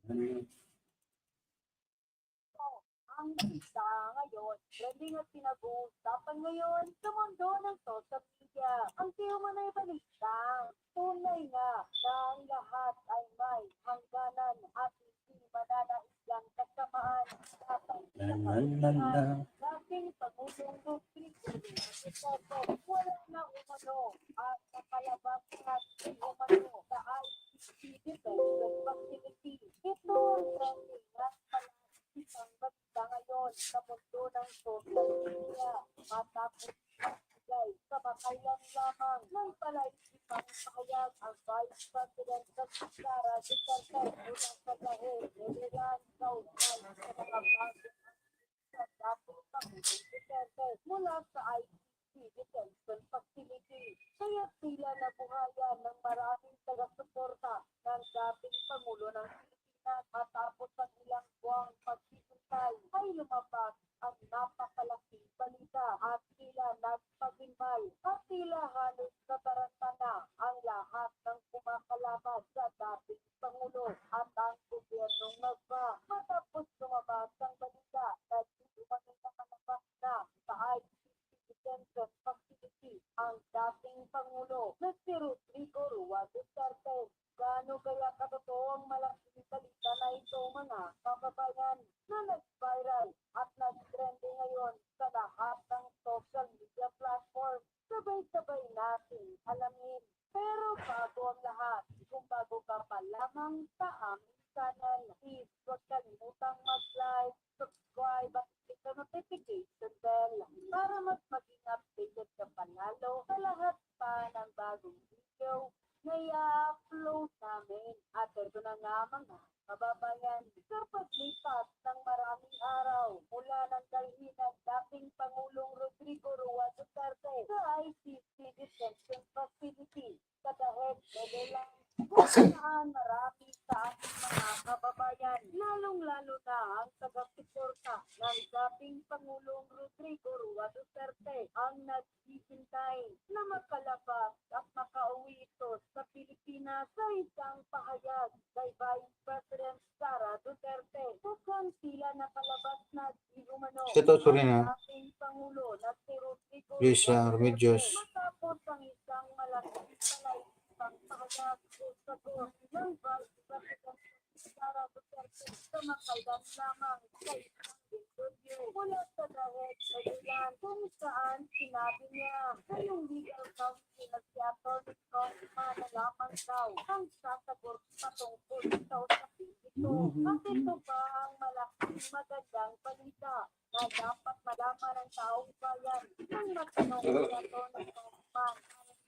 Ang isa ngayon, trending at pinag-uusapan ngayon sa mundo ng social media. Ang diumano'y balita. Tunay nga na ang lahat ay may hangganan at hindi mananaislang kasamaan habang pinapalihan. Dating Pangulong Rodrigo wala na umano at nakalabas at umano sa ICT Detention Facility. Ito ang trending at isang balita ngayon sa mundo ng social media matapos magbigay sa makailan lamang ng palaisipang pahayag ang Vice President ng Sara Duterte mula sa dahil Nederland kaugnay sa mga bagong sa dating Pangulong Duterte mula sa ICT Detention Facility. Kaya sila nabuhayan ng maraming taga-suporta ng dating Pangulo ng Pilipinas matapos ang ilang buwang paghihintay ay lumabas ang napakalaking balita at tila nagpagimbal at tila halos nataranta na ang lahat ng kumakalabas sa dating Pangulo at ang gobyernong nagba matapos lumabas ang balita na di umano'y nakalabas na sa ICT Detention Facility ang dating Pangulo na si Rodrigo Duterte. Gaano kaya katotoo ang malaking balita na ito mga kababayan na nag-viral at nag-trending ngayon sa lahat ng social media platform? Sabay-sabay natin alamin. Pero bago ang lahat, kung bago ka pa lamang sa aming channel, please huwag kalimutang mag-like, subscribe at click the notification bell para mas maging updated ka panalo sa lahat pa ng bagong video na i-upload namin. At ito na nga mga kababayan, sa paglipas ng maraming araw mula ng dalhin ng dating Pangulong Rodrigo Duterte sa ICT Detention Facility sa dahil Nederland, kung saan marami sa ating mga kababayan, lalong-lalo na ang taga-suporta ng dating Pangulong Rodrigo Duterte ang naghihintay na makalabas at makauwi ito sa Pilipinas sa isang pahayag kay Vice President Sara Duterte. Mukhang sila nakalabas na di umano ang dating Pangulo na si Rodrigo Duterte matapos ang isang malaking palaisipang pahayag o sagot ng Vice President Sara Duterte sa makailan lamang sa isang interview mula sa dahil Nederland kung saan sinabi niya na yung legal counsel na si Atty. na lamang daw ang sasagot patungkol sa usapin ito. At ito ba ang malaking magandang balita na dapat malaman ng taong bayan ng matanong ni Atty. ang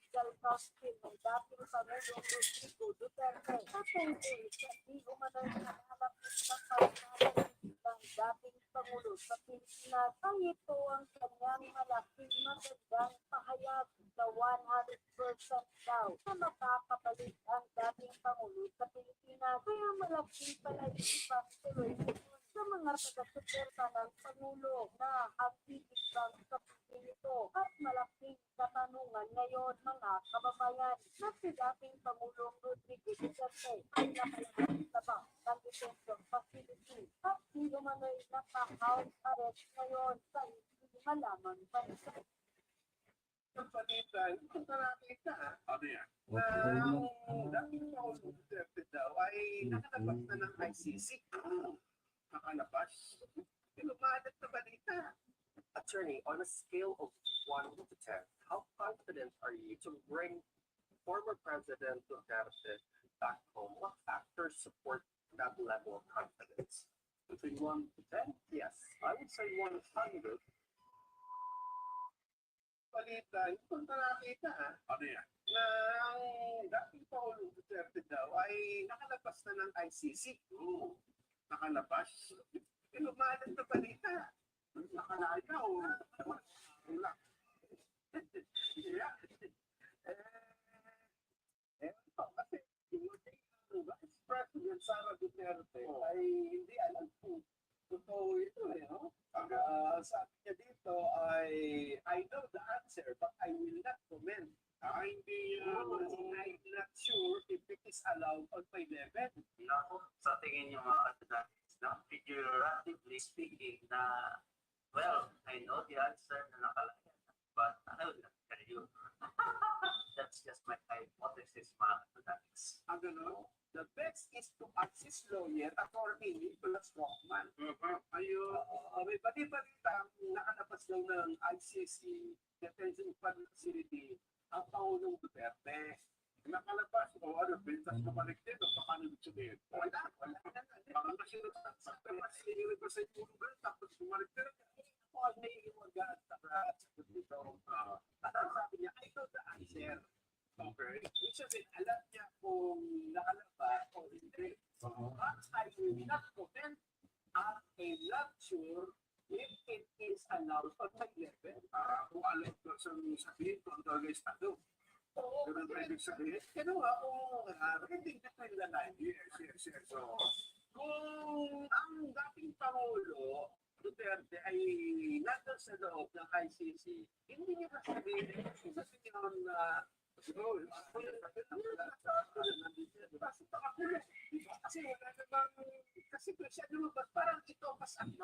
legal counsel ng dating Pangulong Rodrigo Duterte patungkol sa di umano'y nakalap ng pagkakas ng dating Pangulo sa Pilipinas. Ang ito ang kanyang malaking magandang pahayag na 100% daw na makakabalik ang dating Pangulo sa Pilipinas. Kaya malaking palaisipan tuloy sa mga taga-suporta ng Pangulo na ang ibig bang sabihin ito at malaking katanungan ngayon mga kababayan na si dating Pangulong Rodrigo Duterte ay nakalabas na ba ng detention facility at di umano'y naka-house arrest ngayon sa hindi malamang bansa. Ang balita, kung nakakita ano yan? Dating Pangulong Duterte daw ay nakalabas na ng ICC. Nakalabas. Pinumalat na balita. Attorney, on a scale of 1 to 10, how confident are you to bring former President Duterte back home? What factors support that level of confidence? Between 1 to 10? Yes, I would say 100. Balita, kung nakakita ano yan? Na ang dating Pangulong Duterte daw ay nakalabas na ng ICC. Nakalabas? Pinumalat na balita. Nakalaya o wala? Yeah. Kasi yung Vice President Sara Duterte ay hindi alam kung totoo ito no? Sabi niya dito ay I know the answer but I will not comment. Hindi I'm not sure if it is allowed on my level. Naku, sa tingin niyo mga kandidates, na figuratively speaking na, well, I know the answer na nakalagay, but I will not tell you. That's just my hypothesis, mga kandidates. Ang gano'n, the best is to assist lawyer, attorney, plus Rockman. Ayun, may bali-balitang nakalabas lang ng ICC Detention Facility ang Pangulong Duterte. Nakalabas, o ano, bintas na balik din, o paano ibig sabihin? Wala. Baka kasi nagsasakta, sinigil ko sa yung tapos bumalik din. Ako ang naiingin mo agad sa dito. At ang sabi niya, I know the answer. Okay. Which sabihin, alam niya kung nakalabas o hindi. But I will not comment at a lecture if it is announced on my level. Kung alam ko sa sabihin ko, ang talaga estado. Oo, ganun ba ibig sabihin? Kaya nga, reading between the lines. Yes. So, kung ang dating Pangulo, Duterte, ay nandun sa loob ng ICC, hindi niya sabihin, kasi yun na, kasi wala namang, kasi siya lumabas, parang ito pas ang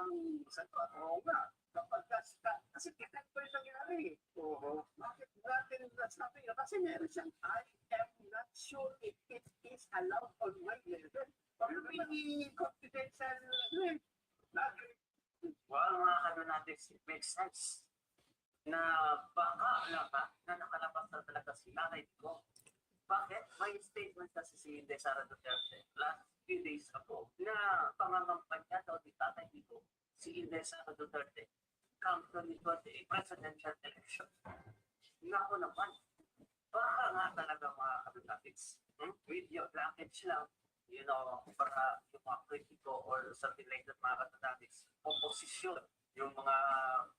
sagot. Oo nga, kapag kasi kaya ito yung nangyari. Oo. Bakit natin nasabi niya? Kasi meron siyang, I am not sure if it is allowed on my level. Pero may confidential, Well, mga kandidates, it makes sense na baka na nakalabas na talaga si Tatay Digong. Bakit? May statement kasi si Sara Duterte last few days ago na pangangampanya daw ni Tatay Digong si Sara Duterte come 2028 presidential election. Nako naman, baka nga talaga mga kandidates, video package lang, you know, para yung mga kritiko or something like that, mga kandidates, opposition, yung mga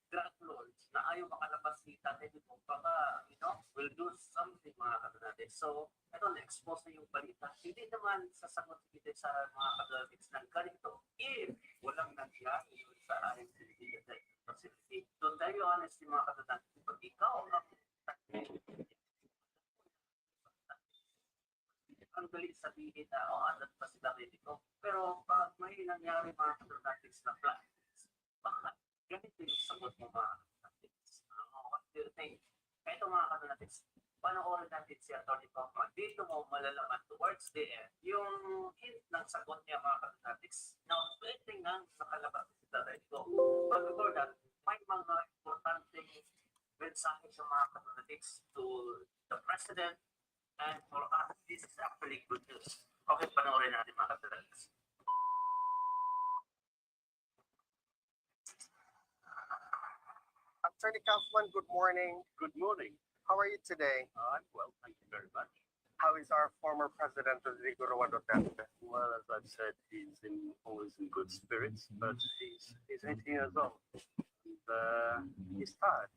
drug lords na ayaw makalabas si Tatay Digong, baka, you know, will do something, mga kandidates. So, ito, na-expose na yung balita. Hindi naman sasagot si sa mga kandidates ng ganito if walang nangyari sa IMCD facility. So, tayo honest, yung mga kandidates, pag ikaw ang dali sabihin na, andun pa sila Digong. Pero pag may nangyari mga kandidates na plans, baka ganito yung sagot mo mga kandidates. What do you think? Ito mga kandidates, panoorin natin si Atty. Kaufman. Dito mo malalaman towards the end yung hint ng sagot niya mga kandidates. Now, pwede nga nakalabas si Tatay Digong. But before that, may mga importanteng mensahe sa mga kandidates to the President. And for us, this is actually good news. Okay, panoorin natin mga kandidates. Attorney Kaufman, good morning. good morning. How are you today? I'm well, thank you very much. How is our former President Rodrigo Duterte? Well, as I've said, he's always in good spirits, but he's 80 years old. And, he's tired.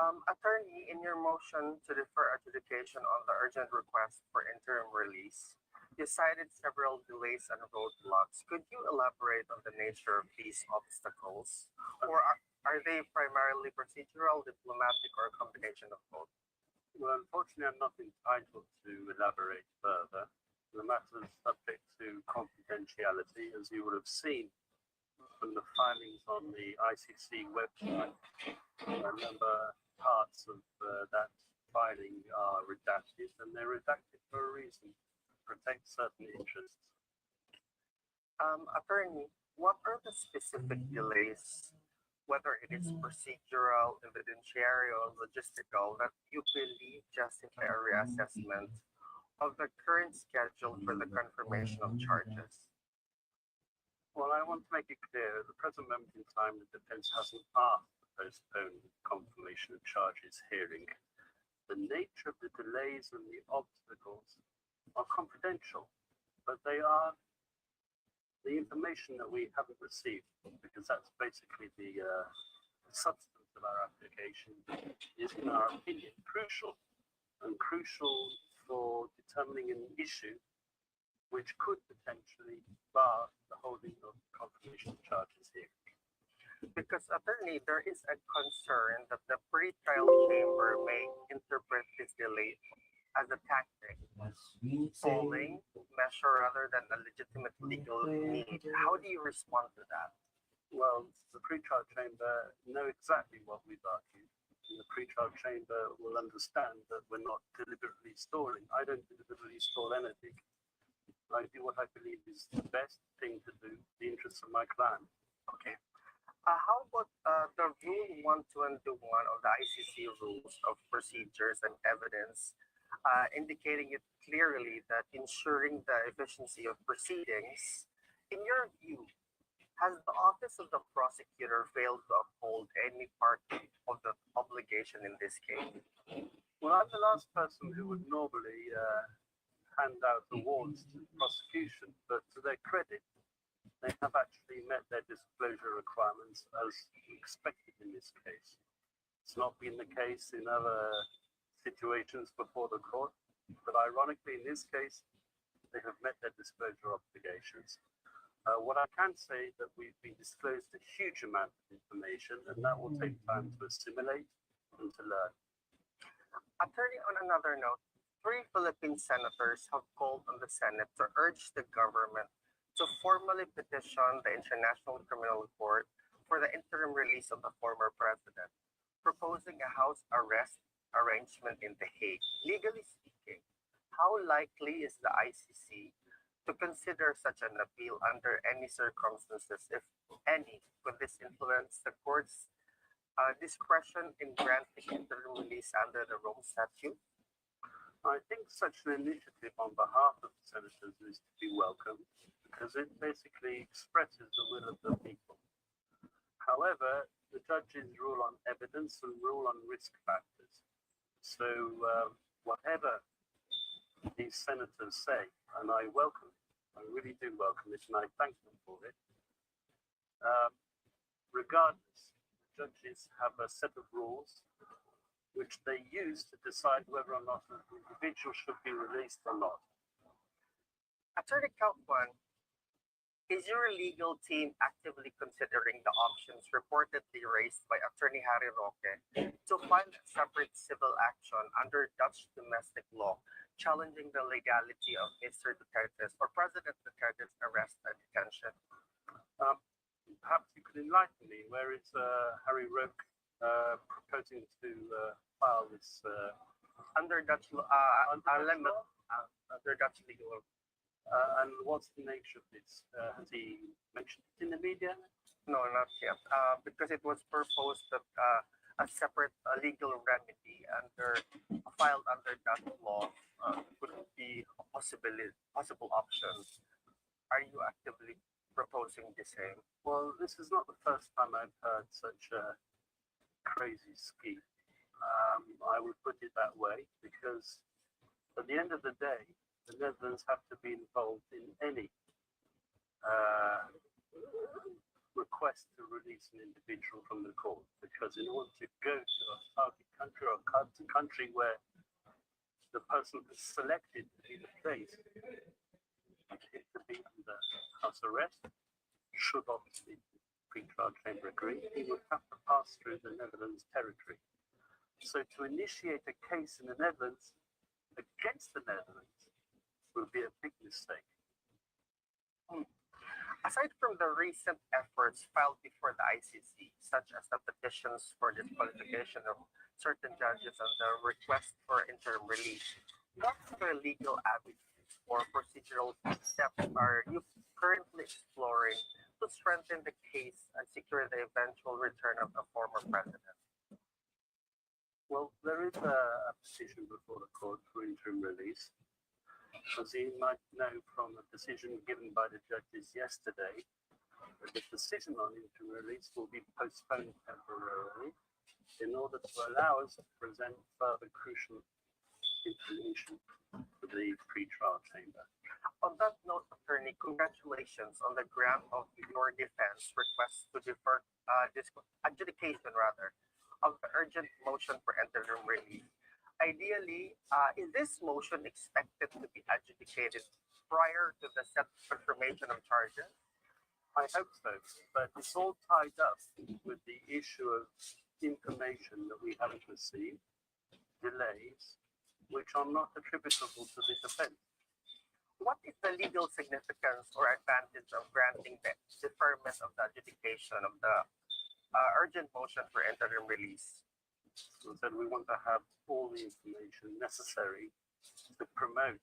Attorney, in your motion to defer adjudication on the urgent request for interim release, you cited several delays and roadblocks. Could you elaborate on the nature of these obstacles? Or are they primarily procedural, diplomatic, or a combination of both? Well, unfortunately, I'm not entitled to elaborate further. The matter is subject to confidentiality, as you would have seen from the filings on the ICC website. Remember, parts of that filing are redacted, and they're redacted for a reason, to protect certain interests. Attorney, what are the specific delays, whether it is procedural, evidentiary, or logistical, that you believe justify a reassessment of the current schedule for the confirmation of charges? Well, I want to make it clear at the present moment in time, the defense hasn't asked to postpone confirmation of charges hearing. The nature of the delays and the obstacles are confidential, but they are the information that we haven't received, because that's basically the substance of our application, is, in our opinion, crucial for determining an issue which could potentially bar the holding of confirmation charges here. Because, attorney, there is a concern that the pre-trial chamber may interpret this delay as a tactic, polling measure rather than a legitimate legal need. How do you respond to that? Well, the pre-trial chamber know exactly what we've argued. And the pre-trial chamber will understand that we're not deliberately stalling. I don't deliberately stall anything. I do what I believe is the best thing to do, the interests of my client. Okay. How about the Rule 1221 of the ICC Rules of Procedures and Evidence, indicating it clearly that ensuring the efficiency of proceedings, in your view, has the Office of the Prosecutor failed to uphold any part of the obligation in this case? Well, I'm the last person who would normally hand out awards to the prosecution, but to their credit, they have actually met their disclosure requirements as expected in this case. It's not been the case in other situations before the court, but ironically, in this case, they have met their disclosure obligations. What I can say is that we've been disclosed a huge amount of information, and that will take time to assimilate and to learn. Attorney, on another note, 3 Philippine senators have called on the Senate to urge the government to formally petition the International Criminal Court for the interim release of the former president, proposing a house arrest arrangement in The Hague. Legally speaking, how likely is the ICC to consider such an appeal under any circumstances, if any? Could this influence the court's discretion in granting interim release under the Rome Statute? I think such an initiative on behalf of the senators is to be welcomed because it basically expresses the will of the people. However, the judges rule on evidence and rule on risk factors. So whatever these senators say, and I welcome it, I really do welcome it, and I thank them for it. Regardless, the judges have a set of rules which they use to decide whether or not an individual should be released or not. Attorney Kaufman, is your legal team actively considering the options reportedly raised by Attorney Harry Roque to file a separate civil action under Dutch domestic law challenging the legality of Mr. Duterte's or President Duterte's arrest and detention? Perhaps you could enlighten me. Where is Harry Roque proposing to file this Under Dutch law, under Dutch legal law. and what's the nature of this? Has he mentioned it in the media? No, not yet. Because it was proposed that a separate legal remedy filed under Dutch law would be a possible option. Are you actively proposing the same? Well, this is not the first time I've heard such a crazy scheme. I would put it that way because at the end of the day, the Netherlands have to be involved in any request to release an individual from the court, because in order to go to a target country or a country where the person is selected to be the place, to be under house arrest, should obviously the pre-trial chamber agree, he would have to pass through the Netherlands territory. So to initiate a case in the Netherlands against the Netherlands would be a big mistake. Aside from the recent efforts filed before the ICC, such as the petitions for disqualification of certain judges and the request for interim release, what other legal avenues or procedural steps are you currently exploring to strengthen the case and secure the eventual return of the former president? Well, there is a petition before the court for interim release. As you might know from a decision given by the judges yesterday, the decision on interim release will be postponed temporarily in order to allow us to present further crucial information to the pre-trial chamber. On that note, attorney, congratulations on the grant of your defense request to defer adjudication of the urgent motion for interim release. Ideally, is this motion expected to be adjudicated prior to the set confirmation of charges? I hope so, but it's all tied up with the issue of information that we haven't received, delays, which are not attributable to this offence. What is the legal significance or advantage of granting the deferment of the adjudication of the urgent motion for interim release? So that we want to have all the information necessary to promote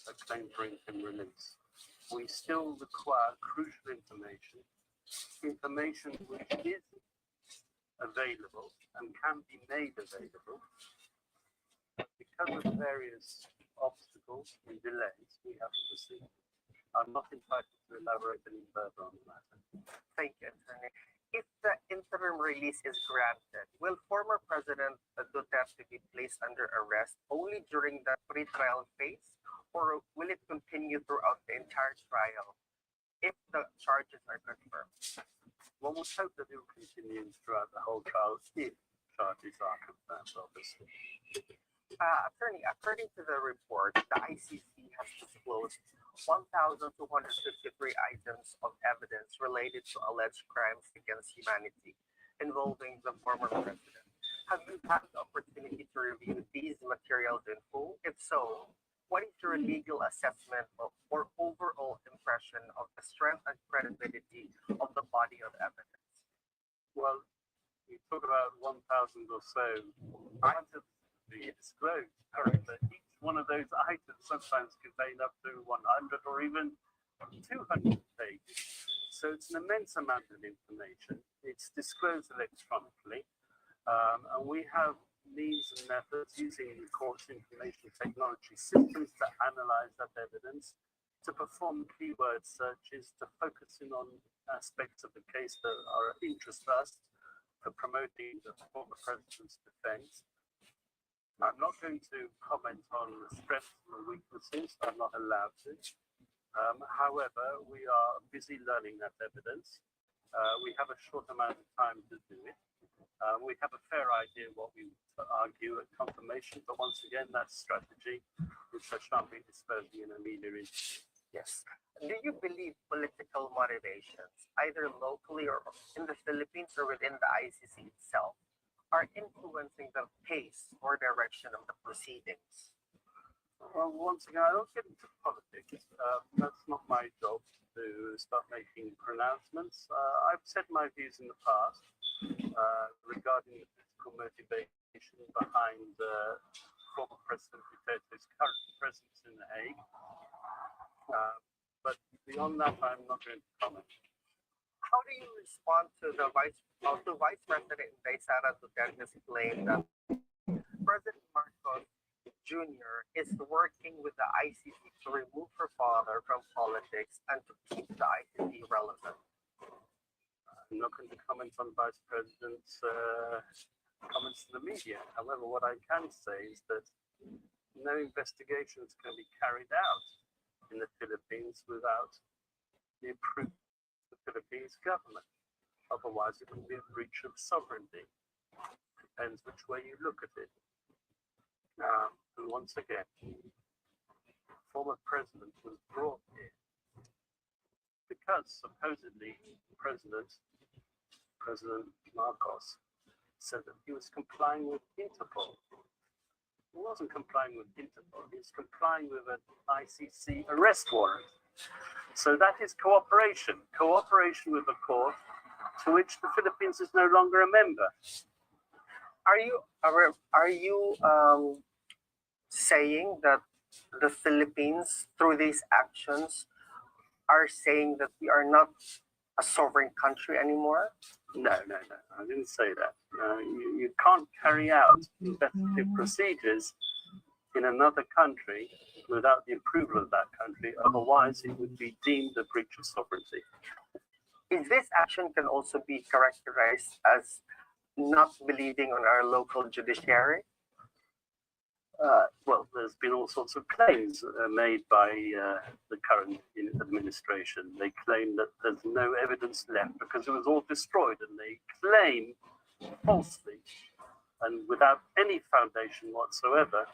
a claim for interim release. We still require crucial information, information which is available and can be made available. Because of various obstacles and delays we have to proceed. I'm not entitled to elaborate any further on the matter. Thank you, Attorney. If the interim release is granted, will former President Duterte be placed under arrest only during the pre-trial phase, or will it continue throughout the entire trial if the charges are confirmed? One would hope that it will continue throughout the whole trial if charges are confirmed, obviously. Attorney, according to the report, the ICC has disclosed 1,253 items of evidence related to alleged crimes against humanity involving the former president. Have you had the opportunity to review these materials in full? If so, what is your legal assessment or overall impression of the strength and credibility of the body of evidence? Well, we talk about 1,000 or so items to be disclosed. But each one of those items sometimes contain up to 100 or even 200 pages. So it's an immense amount of information. It's disclosed electronically. And we have means and methods using the court's information technology systems to analyze that evidence, to perform keyword searches, to focus in on aspects of the case that are of interest to us, for promoting the former president's defense. I'm not going to comment on the strengths and the weaknesses. I'm not allowed to. However, we are busy learning that evidence. We have a short amount of time to do it. We have a fair idea what we argue at confirmation, but once again, that's strategy, which I shan't be disclosing in a media interview. Yes. Do you believe political motivations, either locally or in the Philippines or within the ICC itself, are influencing the pace or direction of the proceedings? Well, once again, I don't get into politics. That's not my job to start making pronouncements. I've said my views in the past regarding the political motivation behind former President Duterte's current presence in The Hague. But beyond that, I'm not going to comment. How do you respond to Vice President Sara Duterte's claim that President Marcos Jr. is working with the ICC to remove her father from politics and to keep the ICC relevant? I'm not going to comment on Vice President's comments to the media. However, what I can say is that no investigations can be carried out in the Philippines without the approval of the Philippines government. Otherwise, it would be a breach of sovereignty. Depends which way you look at it. And once again, the former president was brought here because supposedly President Marcos said that he was complying with Interpol. He wasn't complying with Interpol, he was complying with an ICC arrest warrant. So that is cooperation with the court to which the Philippines is no longer a member. Are you saying that the Philippines, through these actions, are saying that we are not a sovereign country anymore? No, I didn't say that. You can't carry out investigative procedures in another country without the approval of that country. Otherwise, it would be deemed a breach of sovereignty. Is this action can also be characterized as not believing on our local judiciary? Well, there's been all sorts of claims made by the current administration. They claim that there's no evidence left because it was all destroyed, and they claim falsely and without any foundation whatsoever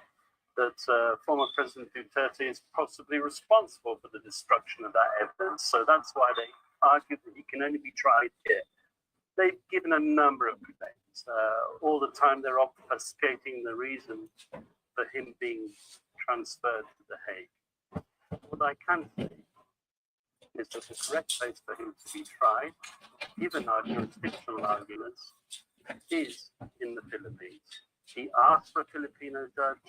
that former President Duterte is possibly responsible for the destruction of that evidence. So that's why they argue that he can only be tried here. They've given a number of claims. All the time they're obfuscating the reason for him being transferred to The Hague. What I can say is that the correct place for him to be tried, given our jurisdictional arguments, is in the Philippines. He asked for a Filipino judge,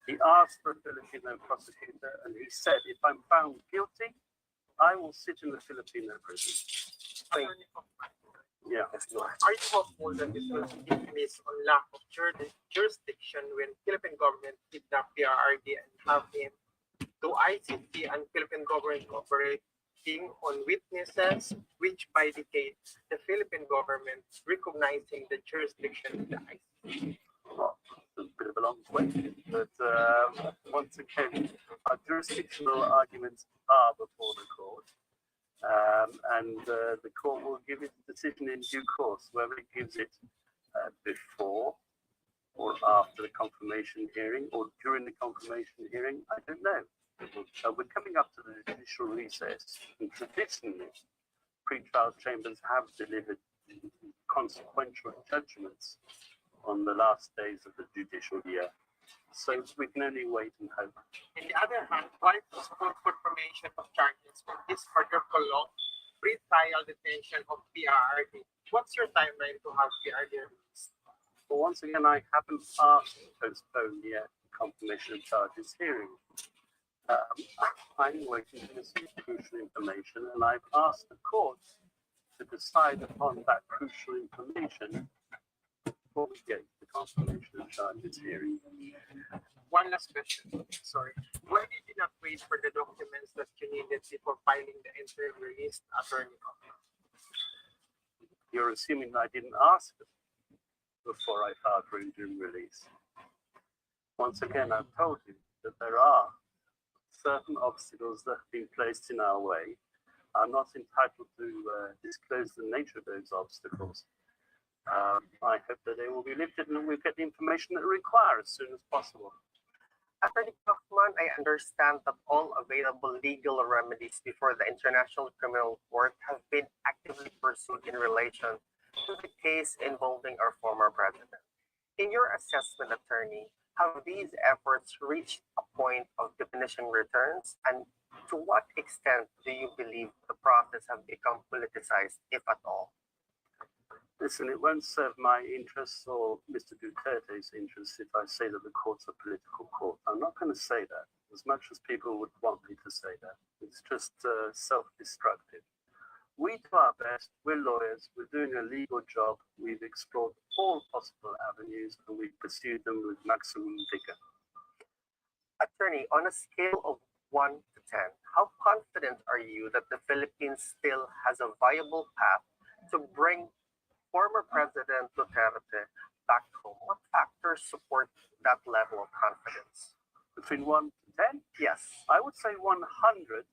he asked for a Filipino prosecutor, and he said, if I'm found guilty, I will sit in the Filipino prison. Yeah. Are you hopeful that this will decrease on lack of jurisdiction when Philippine government kidnap PRRD and have him to ICT and Philippine government cooperating on witnesses, which by decade the Philippine government recognizing the jurisdiction of the ICT? Well, it's a bit of a long question, but once again, our jurisdictional arguments are before the court. And the court will give its decision in due course, whether it gives it before or after the confirmation hearing or during the confirmation hearing, I don't know. We're coming up to the judicial recess, and traditionally, pre-trial chambers have delivered consequential judgments on the last days of the judicial year. So we can only wait and hope. On the other hand, what is the full confirmation of charges for this further prolonged pre-trial detention of PRRD? What's your timeline to have PRRD released? But once again, I haven't asked to postpone the confirmation of charges hearing. I'm waiting to receive crucial information, and I've asked the courts to decide upon that crucial information before we get to the confirmation of charges hearing. One last question. Sorry. Why did you not wait for the documents that you needed before filing the interim release, attorney? You're assuming that I didn't ask before I filed for interim release. Once again, I've told you that there are certain obstacles that have been placed in our way. I'm not entitled to disclose the nature of those obstacles. I hope that they will be lifted and we'll get the information that we require as soon as possible. Attorney Kaufman, I understand that all available legal remedies before the International Criminal Court have been actively pursued in relation to the case involving our former president. In your assessment, attorney, have these efforts reached a point of diminishing returns? And to what extent do you believe the process has become politicized, if at all? Listen, it won't serve my interests or Mr. Duterte's interests if I say that the court's a political court. I'm not going to say that, as much as people would want me to say that. It's just self-destructive. We do our best. We're lawyers. We're doing a legal job. We've explored all possible avenues and we've pursued them with maximum vigor. Attorney, on a scale of 1 to 10, how confident are you that the Philippines still has a viable path to bring former President Duterte back home? What factors support that level of confidence? Between 1 to 10? Yes. I would say 100.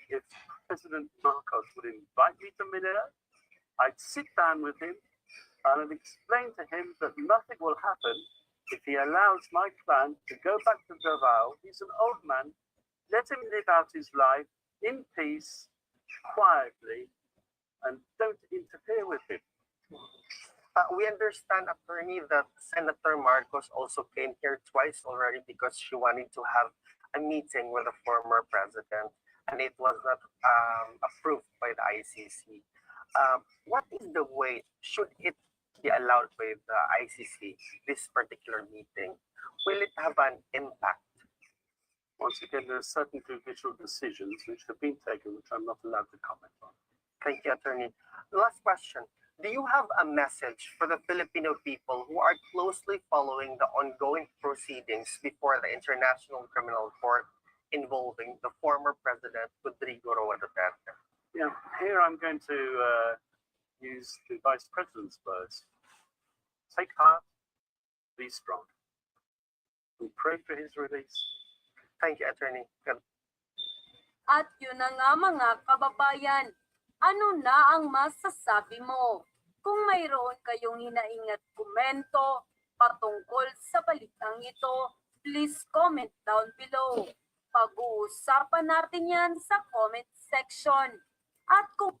If President Marcos would invite me to Manila, I'd sit down with him and I'd explain to him that nothing will happen if he allows my clan to go back to Davao. He's an old man. Let him live out his life in peace, quietly, and don't interfere with him. We understand, attorney, that Senator Marcos also came here twice already because she wanted to have a meeting with the former president, and it was not approved by the ICC. What is the way, should it be allowed by the ICC, this particular meeting? Will it have an impact? Once again, there are certain judicial decisions which have been taken, which I'm not allowed to comment on. Thank you, attorney. Last question. Do you have a message for the Filipino people who are closely following the ongoing proceedings before the International Criminal Court involving the former President Rodrigo Roa Duterte? Yeah, here I'm going to use the Vice President's words. Take heart, be strong. We pray for his release. Thank you, attorney. Good. At yun na nga mga kababayan, ano na ang masasabi mo? Kung mayroon kayong hinaingat komento patungkol sa balitang ito, please comment down below. Pag-uusapan natin yan sa comment section. At kung